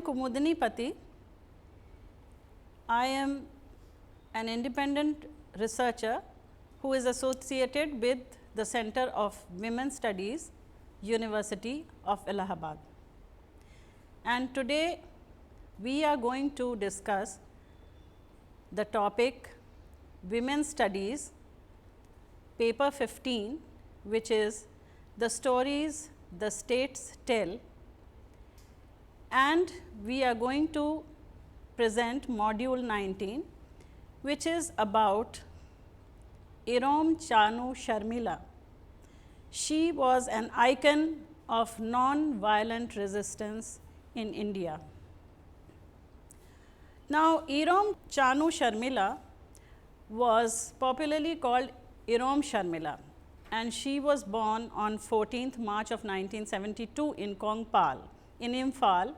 Kumudini Pati. I am an independent researcher who is associated with the Center of Women Studies, University of Allahabad. And today we are going to discuss the topic Women Studies, paper 15, which is the stories the states tell, and we are going to present module 19, which is about Irom Chanu Sharmila. She was an icon of non-violent resistance in India. Now, Irom Chanu Sharmila was popularly called Irom Sharmila, and she was born on 14th March of 1972 in Kongpal, in Imphal,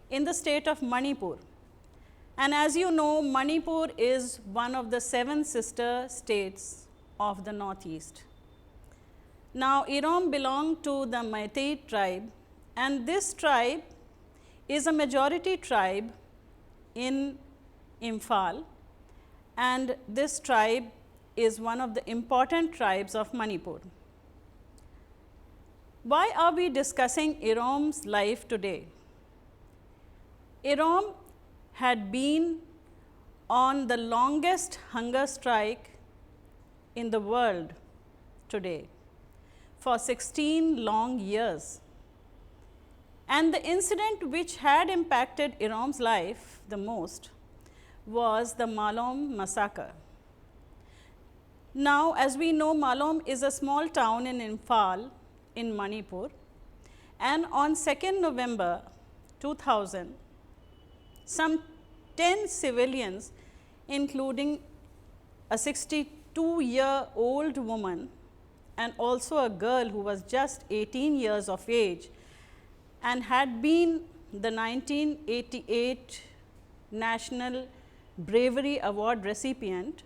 in the state of Manipur. And as you know, Manipur is one of the 7 sister states of the northeast. Now, Irom belonged to the Meitei tribe, and this tribe is a majority tribe in Imphal, and this tribe is one of the important tribes of Manipur. Why are we discussing Irom's life today? Irom had been on the longest hunger strike in the world today for 16 long years. And the incident which had impacted Irom's life the most was the Malom massacre. Now, as we know, Malom is a small town in Imphal in Manipur, and on 2nd November 2000, some 10 civilians, including a 62-year-old woman and also a girl who was just 18 years of age and had been the 1988 National Bravery Award recipient,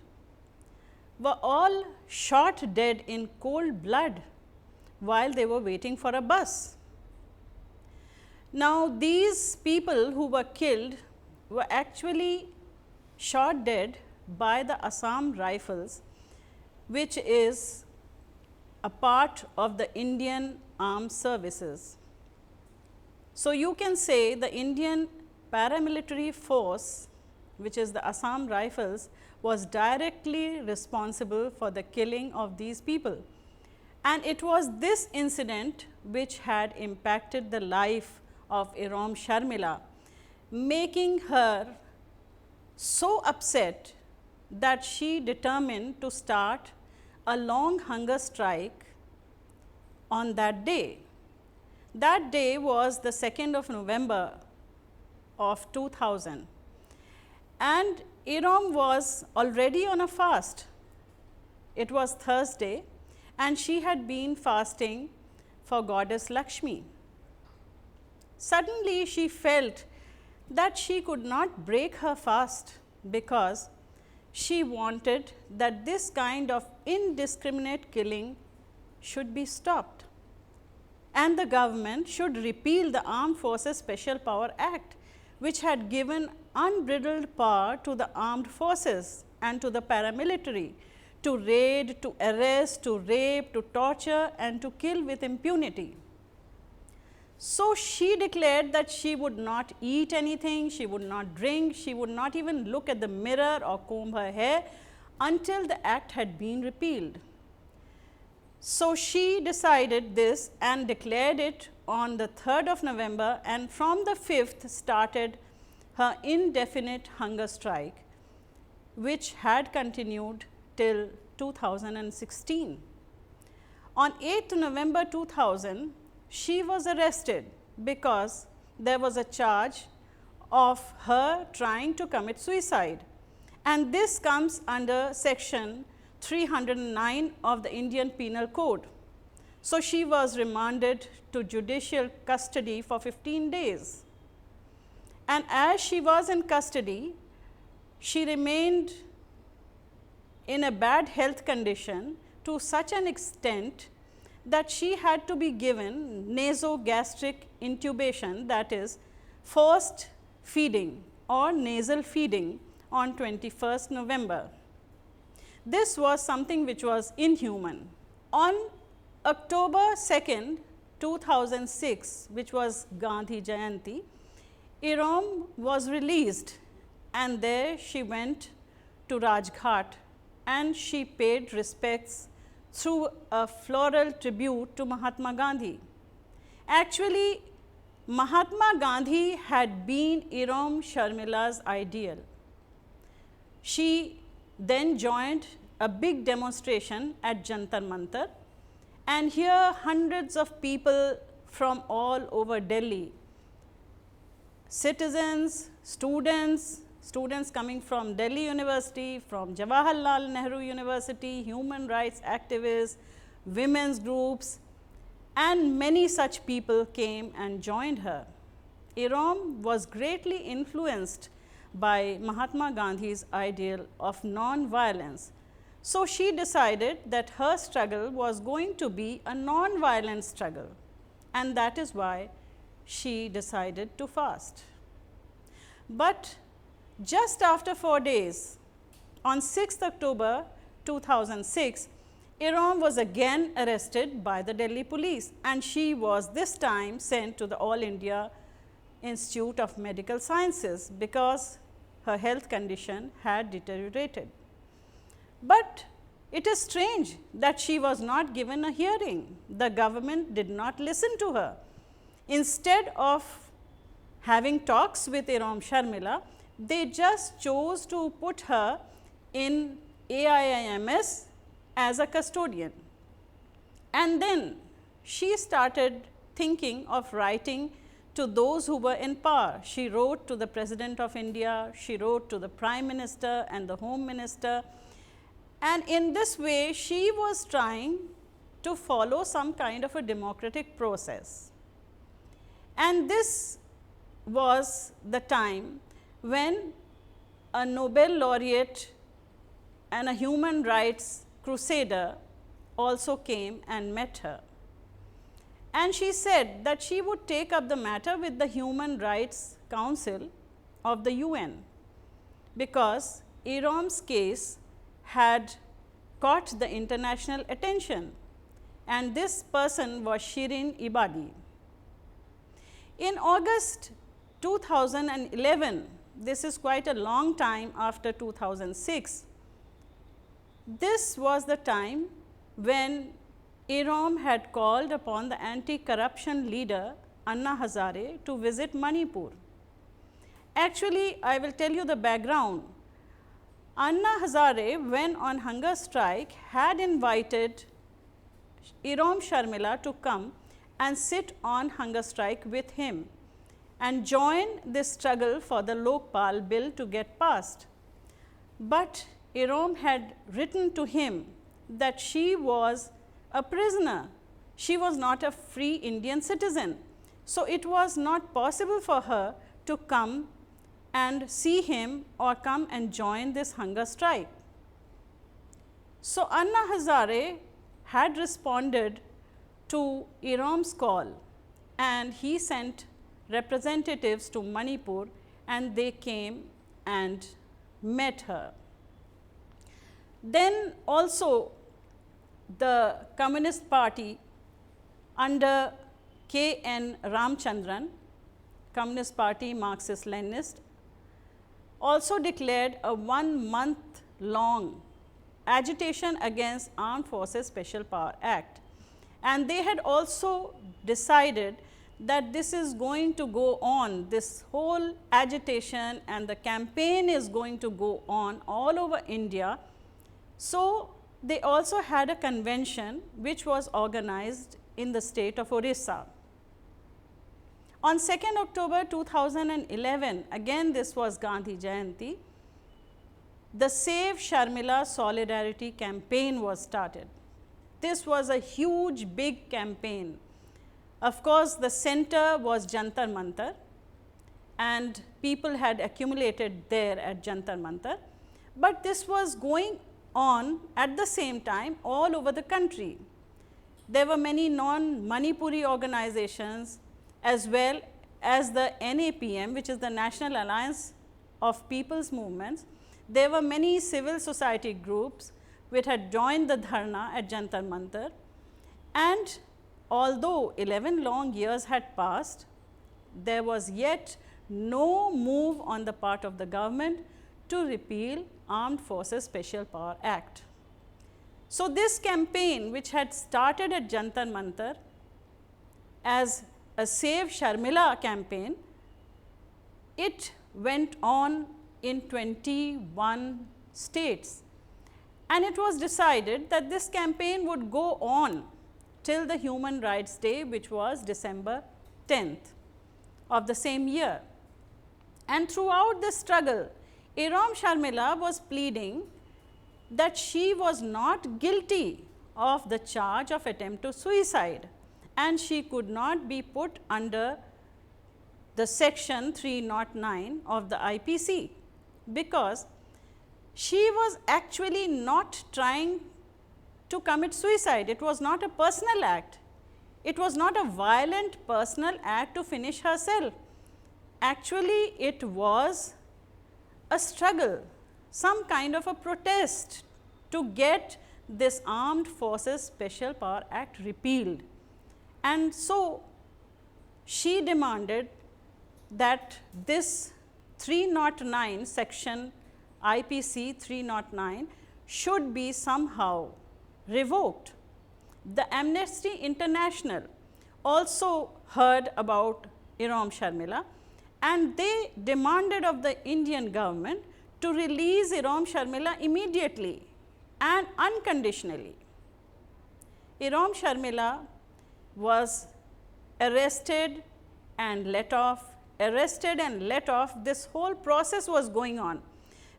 were all shot dead in cold blood while they were waiting for a bus. Now, these people who were killed were actually shot dead by the Assam Rifles, which is a part of the Indian Armed Services. So, you can say the Indian paramilitary force, which is the Assam Rifles, was directly responsible for the killing of these people. And it was this incident which had impacted the life of Irom Sharmila, making her so upset that she determined to start a long hunger strike on that day. That day was the 2nd of November of 2000, and Irom was already on a fast. It was Thursday, and she had been fasting for goddess Lakshmi. Suddenly, she felt that she could not break her fast because she wanted that this kind of indiscriminate killing should be stopped, and the government should repeal the Armed Forces Special Power Act, which had given unbridled power to the armed forces and to the paramilitary to raid, to arrest, to rape, to torture, and to kill with impunity. So, she declared that she would not eat anything, she would not drink, she would not even look at the mirror or comb her hair until the act had been repealed. So, she decided this and declared it on the 3rd of November, and from the 5th started her indefinite hunger strike, which had continued till 2016. On 8th November 2000, she was arrested because there was a charge of her trying to commit suicide, and this comes under section 309 of the Indian Penal Code. So, she was remanded to judicial custody for 15 days, and as she was in custody, she remained in a bad health condition to such an extent that she had to be given nasogastric intubation, that is forced feeding or nasal feeding on 21st November. This was something which was inhuman. On October 2nd, 2006, which was Gandhi Jayanti, Irom was released, and there she went to Rajghat and she paid respects through a floral tribute to Mahatma Gandhi. Actually, Mahatma Gandhi had been Irom Sharmila's ideal. She then joined a big demonstration at Jantar Mantar, and here hundreds of people from all over Delhi, citizens, students coming from Delhi University, from Jawaharlal Nehru University, human rights activists, women's groups, and many such people came and joined her. Irom was greatly influenced by Mahatma Gandhi's ideal of non-violence. So, she decided that her struggle was going to be a non-violent struggle, and that is why she decided to fast. But just after 4 days, on 6th October 2006, Irom was again arrested by the Delhi police, and she was this time sent to the All India Institute of Medical Sciences because her health condition had deteriorated. But it is strange that she was not given a hearing. The government did not listen to her. Instead of having talks with Irom Sharmila, they just chose to put her in AIIMS as a custodian. And then she started thinking of writing to those who were in power. She wrote to the President of India, she wrote to the Prime Minister and the Home Minister, and in this way she was trying to follow some kind of a democratic process. And this was the time when a Nobel laureate and a human rights crusader also came and met her. And she said that she would take up the matter with the Human Rights Council of the UN, because Irom's case had caught the international attention, and this person was Shirin Ebadi. In August 2011, this is quite a long time after 2006, this was the time when Irom had called upon the anti-corruption leader Anna Hazare to visit Manipur. Actually, I will tell you the background. Anna Hazare, when on hunger strike, had invited Irom Sharmila to come and sit on hunger strike with him and join this struggle for the Lokpal bill to get passed. But Irom had written to him that she was a prisoner, she was not a free Indian citizen. So, it was not possible for her to come and see him or come and join this hunger strike. So, Anna Hazare had responded to Irom's call, and he sent representatives to Manipur, and they came and met her. Then also the Communist Party under K. N. Ramchandran, Communist Party Marxist Leninist, also declared a 1 month long agitation against Armed Forces Special Power Act, and they had also decided that this is going to go on, this whole agitation and the campaign is going to go on all over India. So, they also had a convention which was organized in the state of Orissa. On 2nd October 2011, again this was Gandhi Jayanti, the Save Sharmila Solidarity campaign was started. This was a huge big campaign. Of course, the center was Jantar Mantar, and people had accumulated there at Jantar Mantar, but this was going on at the same time all over the country. There were many non-Manipuri organizations as well as the NAPM, which is the National Alliance of People's Movements, there were many civil society groups which had joined the dharna at Jantar Mantar, and although 11 long years had passed, there was yet no move on the part of the government to repeal Armed Forces Special Power Act. So, this campaign, which had started at Jantar Mantar as a Save Sharmila campaign, it went on in 21 states, and it was decided that this campaign would go on till the Human Rights Day, which was December 10th of the same year. And throughout the struggle, Irom Sharmila was pleading that she was not guilty of the charge of attempt to suicide, and she could not be put under the section 309 of the IPC, because she was actually not trying to commit suicide. It was not a personal act. It was not a violent personal act to finish herself. Actually, it was a struggle, some kind of a protest to get this Armed Forces Special Power Act repealed. And so, she demanded that this 309 section IPC 309 should be somehow revoked. The Amnesty International also heard about Irom Sharmila, and they demanded of the Indian government to release Irom Sharmila immediately and unconditionally. Irom Sharmila was arrested and let off, arrested and let off. This whole process was going on,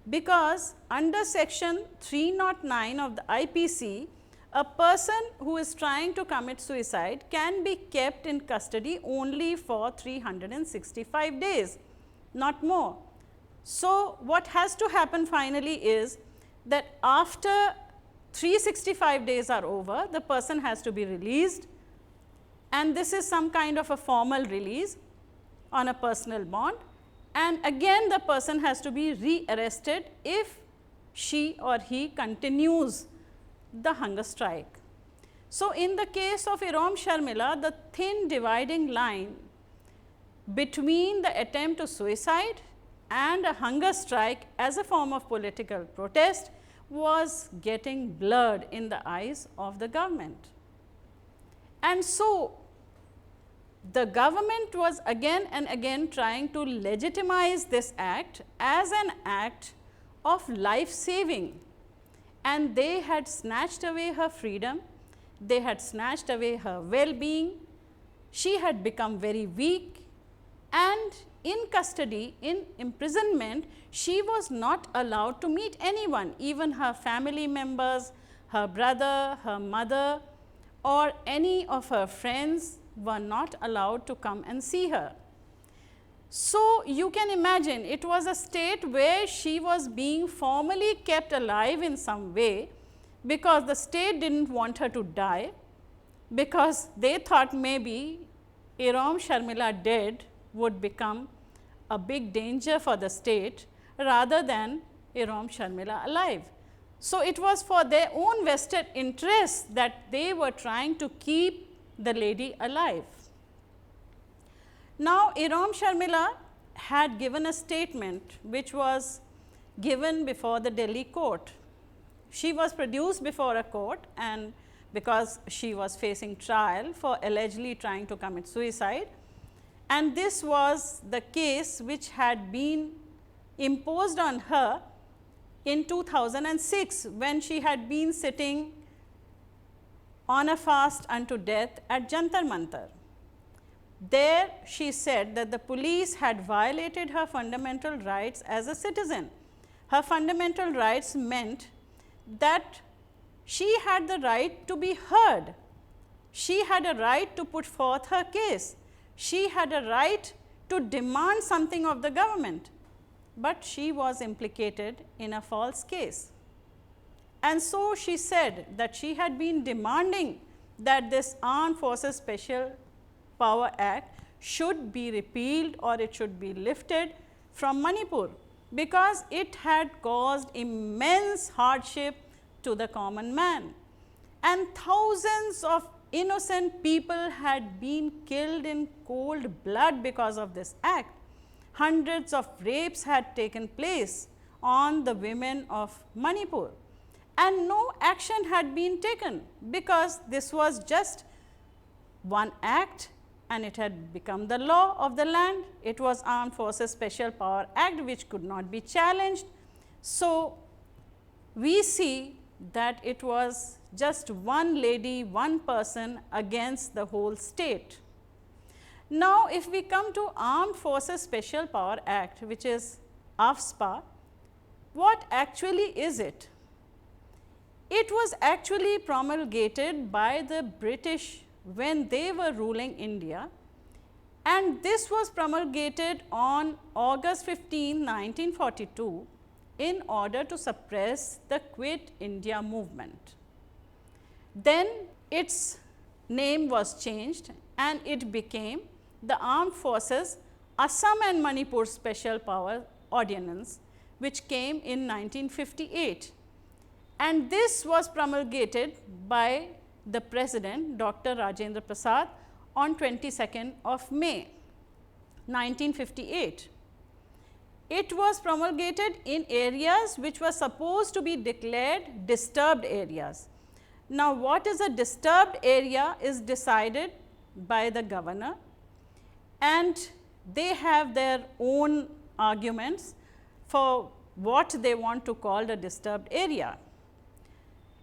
because under section 309 of the IPC, a person who is trying to commit suicide can be kept in custody only for 365 days, not more. So, what has to happen finally is that after 365 days are over, the person has to be released, and this is some kind of a formal release on a personal bond, and again the person has to be re-arrested if she or he continues the hunger strike. So, in the case of Irom Sharmila, the thin dividing line between the attempt to suicide and a hunger strike as a form of political protest was getting blurred in the eyes of the government. And so, the government was again and again trying to legitimize this act as an act of life saving, and they had snatched away her freedom, they had snatched away her well-being, she had become very weak, and in custody, in imprisonment, she was not allowed to meet anyone, even her family members, her brother, her mother, or any of her friends were not allowed to come and see her. So, you can imagine it was a state where she was being formally kept alive in some way, because the state did not want her to die, because they thought maybe Irom Sharmila dead would become a big danger for the state rather than Irom Sharmila alive. So, it was for their own vested interests that they were trying to keep the lady alive. Now, Irom Sharmila had given a statement which was given before the Delhi court. She was produced before a court, and because she was facing trial for allegedly trying to commit suicide, and this was the case which had been imposed on her in 2006, when she had been sitting on a fast unto death at Jantar Mantar. There she said that the police had violated her fundamental rights as a citizen. Her fundamental rights meant that she had the right to be heard, she had a right to put forth her case, she had a right to demand something of the government, but she was implicated in a false case. And so, she said that she had been demanding that this Armed Forces Special Power Act should be repealed or it should be lifted from Manipur, because it had caused immense hardship to the common man, and thousands of innocent people had been killed in cold blood because of this act. Hundreds of rapes had taken place on the women of Manipur, and no action had been taken because this was just one act and it had become the law of the land. It was Armed Forces Special Power Act which could not be challenged. So, we see that it was just one lady, one person against the whole state. Now, if we come to Armed Forces Special Power Act, which is AFSPA, what actually is it? It was actually promulgated by the British when they were ruling India, and this was promulgated on August 15, 1942 in order to suppress the Quit India movement. Then its name was changed and it became the Armed Forces Assam and Manipur Special Power Ordinance, which came in 1958, and this was promulgated by the President Dr. Rajendra Prasad on 22nd of May 1958. It was promulgated in areas which were supposed to be declared disturbed areas. Now, what is a disturbed area is decided by the governor, and they have their own arguments for what they want to call the disturbed area.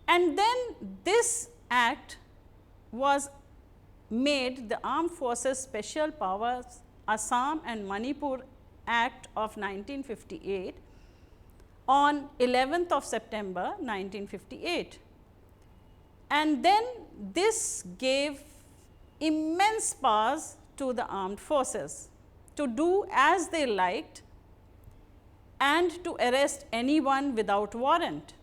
And then this act was made the Armed Forces Special Powers Assam and Manipur Act of 1958 on 11th of September 1958. And then this gave immense powers to the armed forces to do as they liked and to arrest anyone without warrant.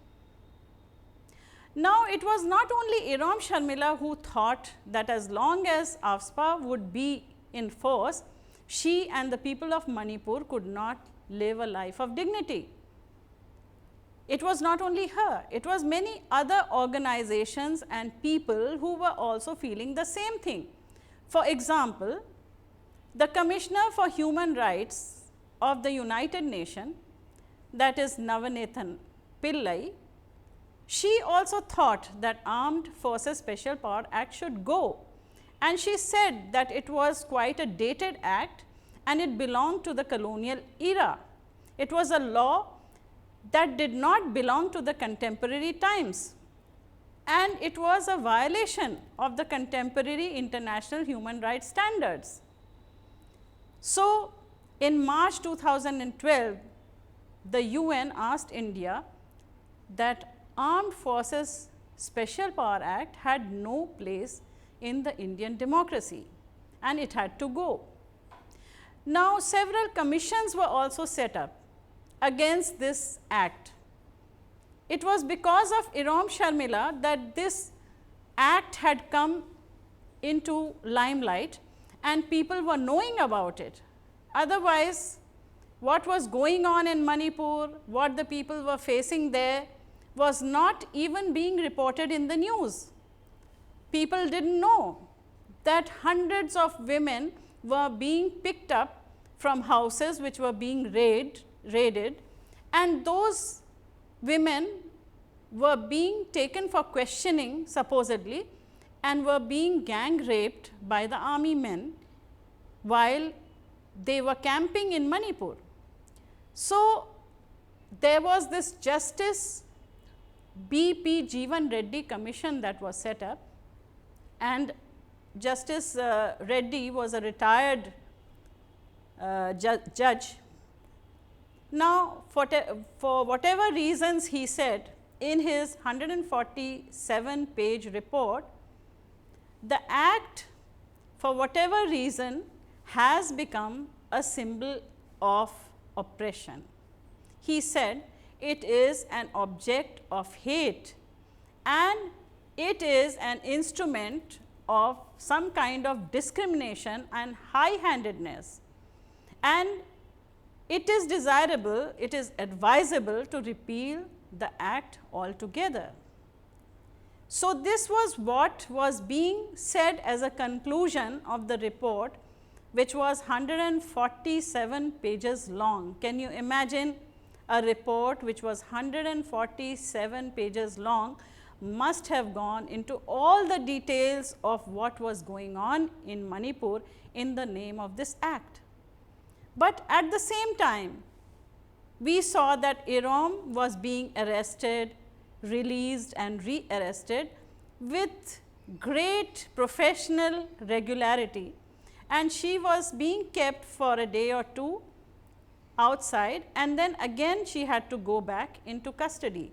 Now, it was not only Irom Sharmila who thought that as long as AFSPA would be in force, she and the people of Manipur could not live a life of dignity. It was not only her, it was many other organizations and people who were also feeling the same thing. For example, the Commissioner for Human Rights of the United Nations, that is Navanethan Pillai, she also thought that Armed Forces Special Power Act should go, and she said that it was quite a dated act and it belonged to the colonial era. It was a law that did not belong to the contemporary times, and it was a violation of the contemporary international human rights standards. So, in March 2012, the UN asked India that Armed Forces Special Power Act had no place in the Indian democracy and it had to go. Now, several commissions were also set up against this act. It was because of Irom Sharmila that this act had come into limelight and people were knowing about it. Otherwise, what was going on in Manipur, what the people were facing there, was not even being reported in the news. People did not know that hundreds of women were being picked up from houses which were being raided, and those women were being taken for questioning supposedly and were being gang raped by the army men while they were camping in Manipur. So, there was this Justice B.P. Jeevan Reddy commission that was set up, and Justice Reddy was a retired judge. Now, for whatever reasons he said in his 147-page report, the act for whatever reason has become a symbol of oppression. He said it is an object of hate and it is an instrument of some kind of discrimination and high-handedness, and it is desirable, it is advisable to repeal the act altogether. So, this was what was being said as a conclusion of the report, which was 147 pages long. Can you imagine a report which was 147 pages long must have gone into all the details of what was going on in Manipur in the name of this act. But at the same time, we saw that Irom was being arrested, released and re-arrested with great professional regularity, and she was being kept for a day or two outside, and then again she had to go back into custody,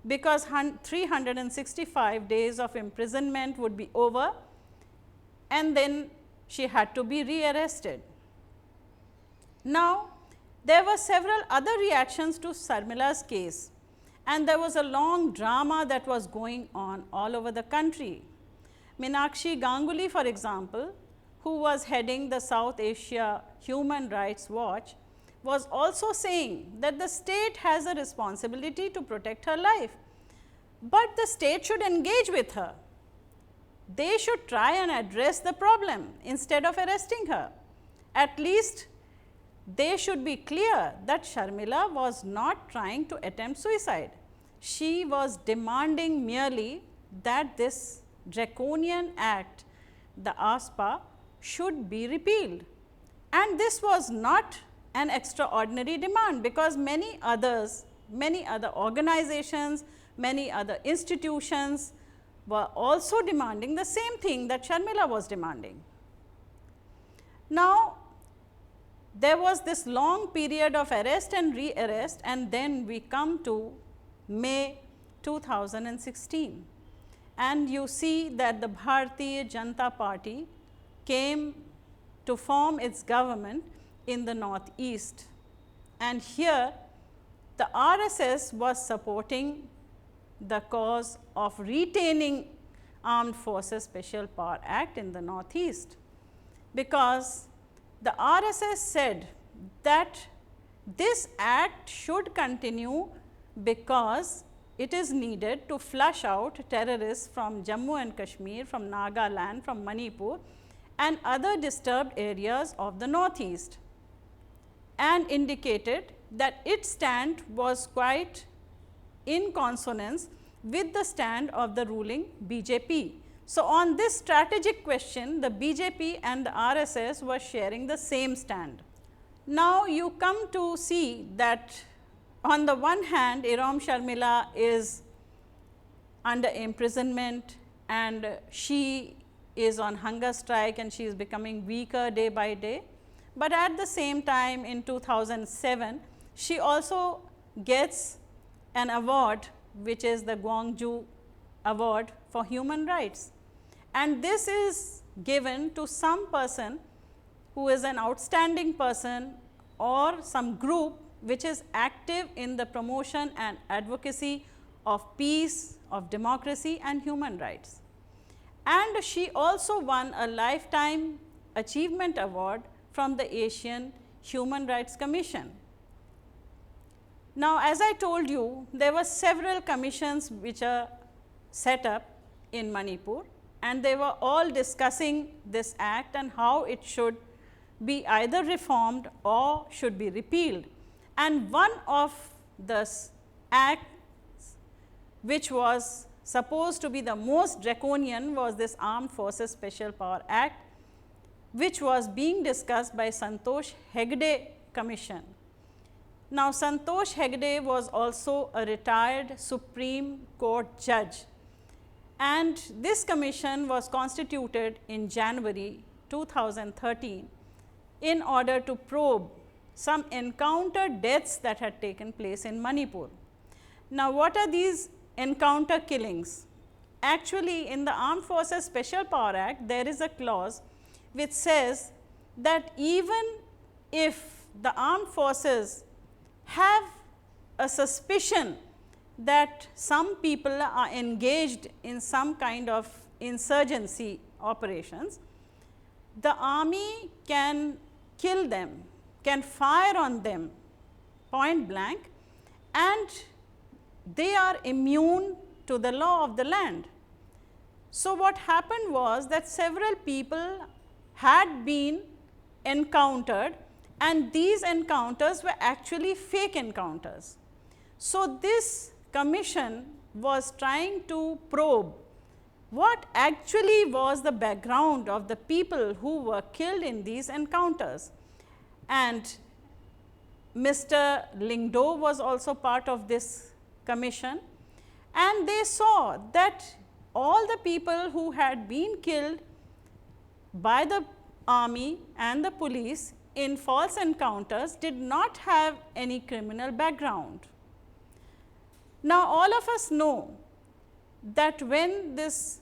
because 365 days of imprisonment would be over, and then she had to be re-arrested. Now, there were several other reactions to Sharmila's case, and there was a long drama that was going on all over the country. Meenakshi Ganguly, for example, who was heading the South Asia Human Rights Watch, was also saying that the state has a responsibility to protect her life, but the state should engage with her. They should try and address the problem instead of arresting her. At least they should be clear that Sharmila was not trying to attempt suicide. She was demanding merely that this draconian act, the ASPA, should be repealed. And this was not an extraordinary demand, because many other organizations, many other institutions were also demanding the same thing that Sharmila was demanding. Now, there was this long period of arrest and re-arrest, and then we come to May 2016, and you see that the Bharatiya Janata Party came to form its government in the northeast, and here the RSS was supporting the cause of retaining Armed Forces Special Power Act in the northeast, because the RSS said that this act should continue because it is needed to flush out terrorists from Jammu and Kashmir, from Nagaland, from Manipur and other disturbed areas of the northeast, and indicated that its stand was quite in consonance with the stand of the ruling BJP. So, on this strategic question, the BJP and the RSS were sharing the same stand. Now, you come to see that on the one hand, Irom Sharmila is under imprisonment, and she is on hunger strike, and she is becoming weaker day by day. But at the same time, in 2007, she also gets an award, which is the Gwangju Award for Human Rights. And this is given to some person who is an outstanding person or some group which is active in the promotion and advocacy of peace, of democracy and human rights. And she also won a Lifetime Achievement Award from the Asian Human Rights Commission. Now, as I told you, there were several commissions which are set up in Manipur, and they were all discussing this act and how it should be either reformed or should be repealed. And one of the acts which was supposed to be the most draconian was this Armed Forces Special Power Act, which was being discussed by Santosh Hegde Commission. Now, Santosh Hegde was also a retired Supreme Court judge, and this commission was constituted in January 2013 in order to probe some encounter deaths that had taken place in Manipur. Now, what are these encounter killings? Actually, in the Armed Forces Special Power Act, there is a clause which says that even if the armed forces have a suspicion that some people are engaged in some kind of insurgency operations, the army can kill them, can fire on them point blank, and they are immune to the law of the land. So, what happened was that several people had been encountered, and these encounters were actually fake encounters. So, this commission was trying to probe what actually was the background of the people who were killed in these encounters. And Mr. Lyngdoh was also part of this commission, and they saw that all the people who had been killed by the army and the police in false encounters did not have any criminal background. Now, all of us know that when this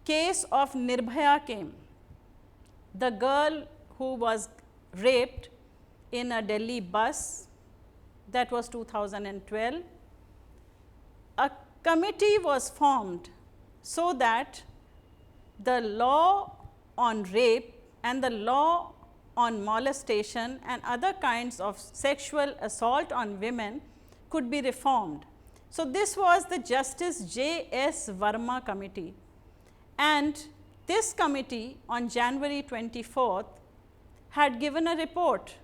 case of Nirbhaya came, the girl who was raped in a Delhi bus, that was 2012, a committee was formed so that the law on rape and the law on molestation and other kinds of sexual assault on women could be reformed. So, this was the Justice J. S. Verma committee, and this committee on January 24th had given a report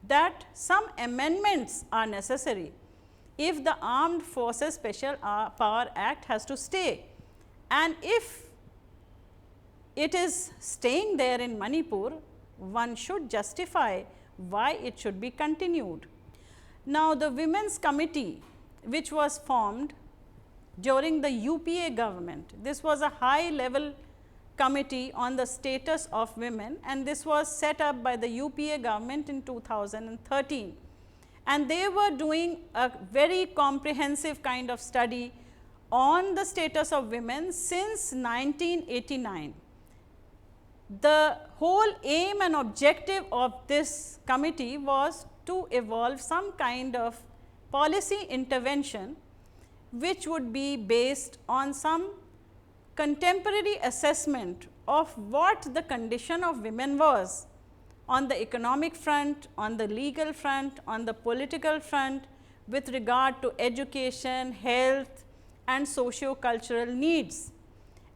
that some amendments are necessary if the Armed Forces Special Power Act has to stay, and if it is staying there in Manipur, one should justify why it should be continued. Now, the Women's Committee, which was formed during the UPA government, this was a high level committee on the status of women, and this was set up by the UPA government in 2013. And they were doing a very comprehensive kind of study on the status of women since 1989. The whole aim and objective of this committee was to evolve some kind of policy intervention, which would be based on some contemporary assessment of what the condition of women was on the economic front, on the legal front, on the political front, with regard to education, health and socio-cultural needs.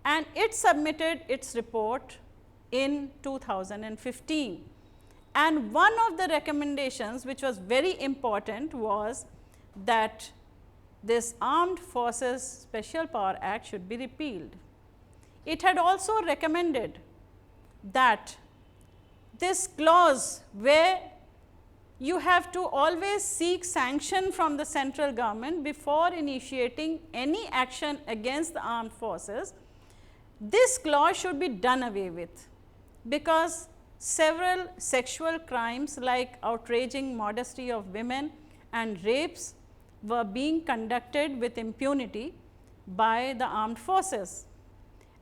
And it submitted its report in 2015. And one of the recommendations, which was very important, was that this Armed Forces Special Power Act should be repealed. It had also recommended that this clause, where you have to always seek sanction from the central government before initiating any action against the armed forces, this clause should be done away with, because several sexual crimes like outraging modesty of women and rapes were being conducted with impunity by the armed forces.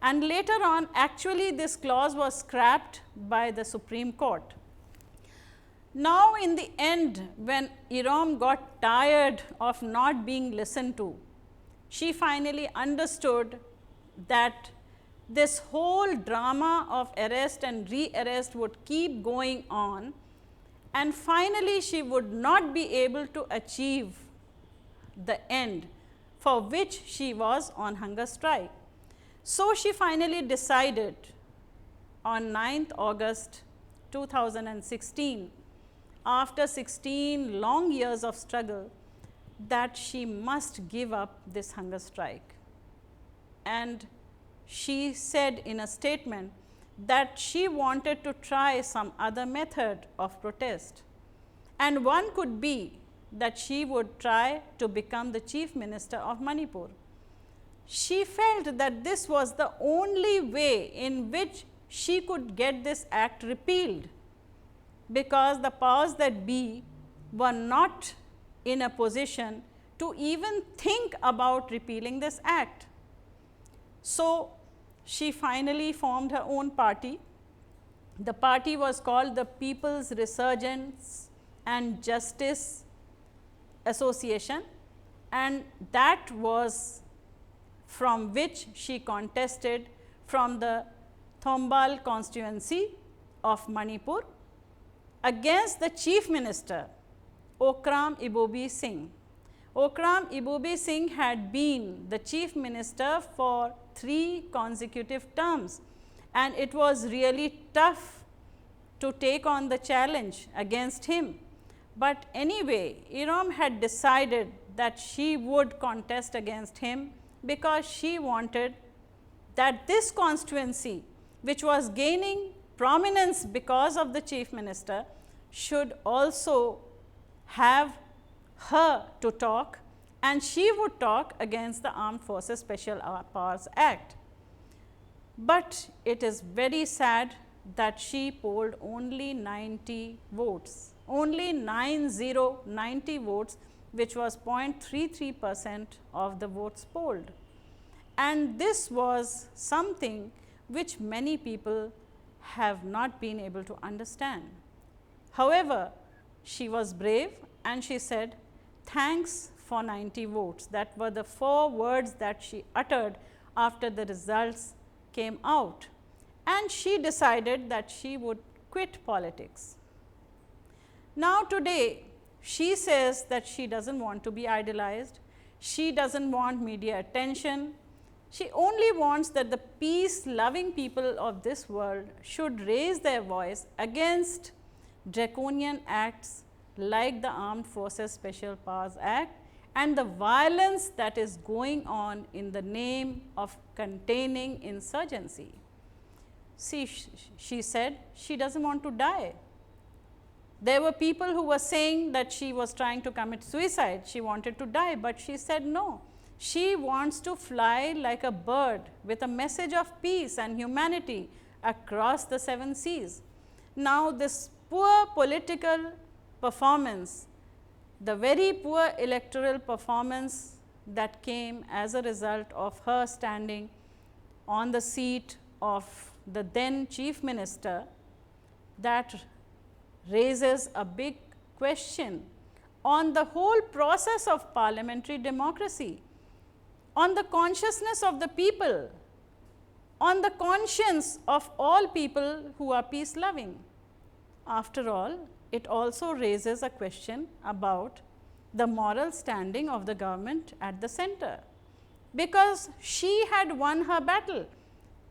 And later on, actually this clause was scrapped by the Supreme Court. Now, in the end, when IROM got tired of not being listened to, she finally understood that this whole drama of arrest and re-arrest would keep going on, and finally she would not be able to achieve the end for which she was on hunger strike. So, she finally decided on 9th August 2016, after 16 long years of struggle, that she must give up this hunger strike. And she said in a statement that she wanted to try some other method of protest, and one could be that she would try to become the Chief Minister of Manipur. She felt that this was the only way in which she could get this act repealed, because the powers that be were not in a position to even think about repealing this act. So, she finally formed her own party. The party was called the People's Resurgence and Justice Association, and that was from which she contested from the Thombal constituency of Manipur against the Chief Minister Okram Ibobi Singh. Okram Ibobi Singh had been the Chief Minister for 3 consecutive terms, and it was really tough to take on the challenge against him. But anyway, Irom had decided that she would contest against him because she wanted that this constituency, which was gaining prominence because of the Chief Minister, should also have her to talk, and she would talk against the Armed Forces Special Powers Act. But it is very sad that she polled only 90 votes, only 90 votes, which was 0.33% of the votes polled. And this was something which many people have not been able to understand. However, she was brave and she said, "Thanks for 90 votes." That were the 4 words that she uttered after the results came out. And she decided that she would quit politics. Now today, she says that she doesn't want to be idolized. She doesn't want media attention. She only wants that the peace-loving people of this world should raise their voice against draconian acts like the Armed Forces Special Powers Act and the violence that is going on in the name of containing insurgency. See, she said she doesn't want to die. There were people who were saying that she was trying to commit suicide, she wanted to die, but she said no. She wants to fly like a bird with a message of peace and humanity across the 7 seas. Now, this poor political performance, the very poor electoral performance that came as a result of her standing on the seat of the then Chief Minister, that raises a big question on the whole process of parliamentary democracy, on the consciousness of the people, on the conscience of all people who are peace loving. After all, it also raises a question about the moral standing of the government at the center, because she had won her battle.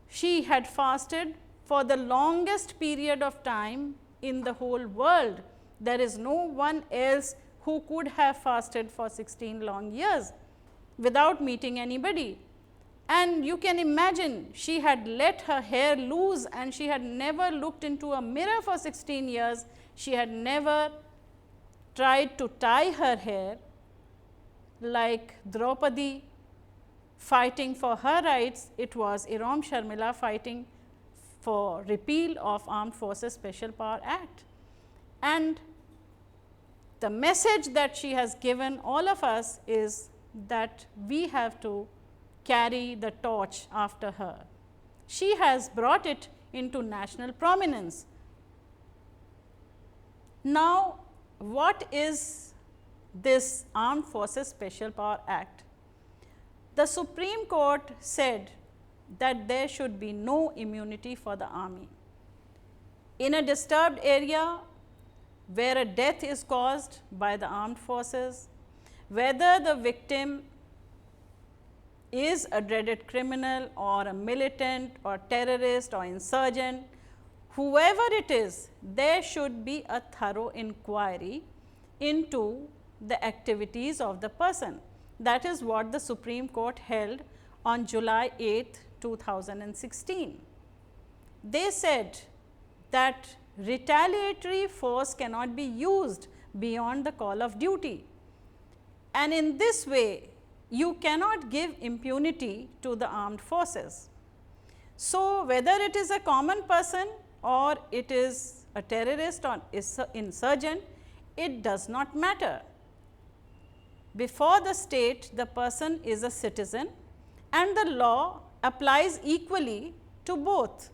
She had fasted for the longest period of time in the whole world. There is no one else who could have fasted for 16 long years without meeting anybody. And you can imagine, she had let her hair loose and she had never looked into a mirror for 16 years. She had never tried to tie her hair like Draupadi fighting for her rights. It was Irom Sharmila fighting for repeal of Armed Forces Special Power Act. And the message that she has given all of us is that we have to carry the torch after her. She has brought it into national prominence. Now, what is this Armed Forces Special Power Act? The Supreme Court said that there should be no immunity for the army. In a disturbed area where a death is caused by the armed forces, whether the victim is a dreaded criminal or a militant or terrorist or insurgent, whoever it is, there should be a thorough inquiry into the activities of the person. That is what the Supreme Court held on July 8, 2016. They said that retaliatory force cannot be used beyond the call of duty, and in this way you cannot give impunity to the armed forces. So, whether it is a common person or it is a terrorist or insurgent, it does not matter. Before the state, the person is a citizen, and the law applies equally to both,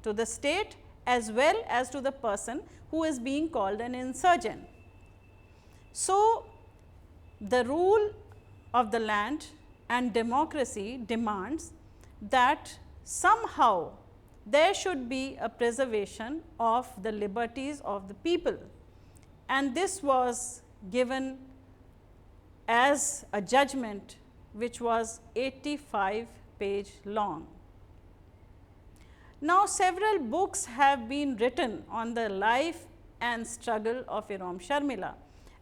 to the state as well as to the person who is being called an insurgent. So, the rule of the land and democracy demands that somehow there should be a preservation of the liberties of the people, and this was given as a judgment which was 85-page long. Now, several books have been written on the life and struggle of Irom Sharmila,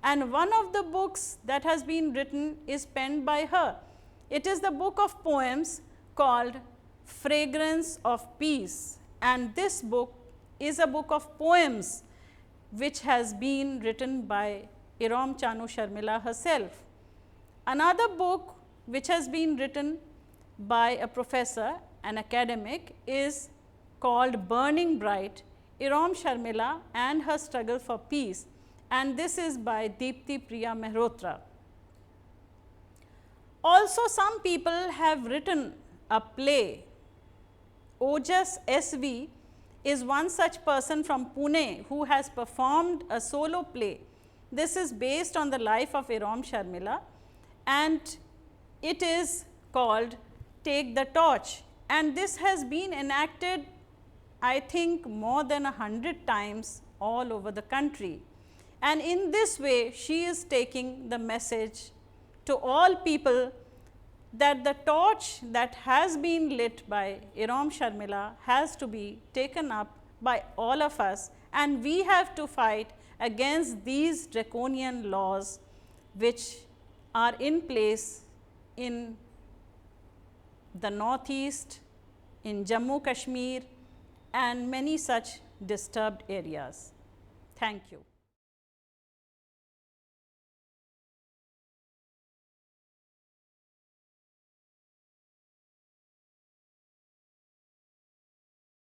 and one of the books that has been written is penned by her. It is the book of poems called Fragrance of Peace, and this book is a book of poems which has been written by Irom Chanu Sharmila herself. Another book which has been written by a professor, an academic, is called Burning Bright, Irom Sharmila and Her Struggle for Peace, and this is by Deepti Priya Mehrotra. Also, some people have written a play. Ojas SV is one such person from Pune who has performed a solo play. This is based on the life of Irom Sharmila, and it is called Take the Torch, and this has been enacted, I think, more than 100 times all over the country. And in this way, she is taking the message to all people that the torch that has been lit by Irom Sharmila has to be taken up by all of us, and we have to fight against these draconian laws which are in place in the northeast, in Jammu Kashmir, and many such disturbed areas. Thank you.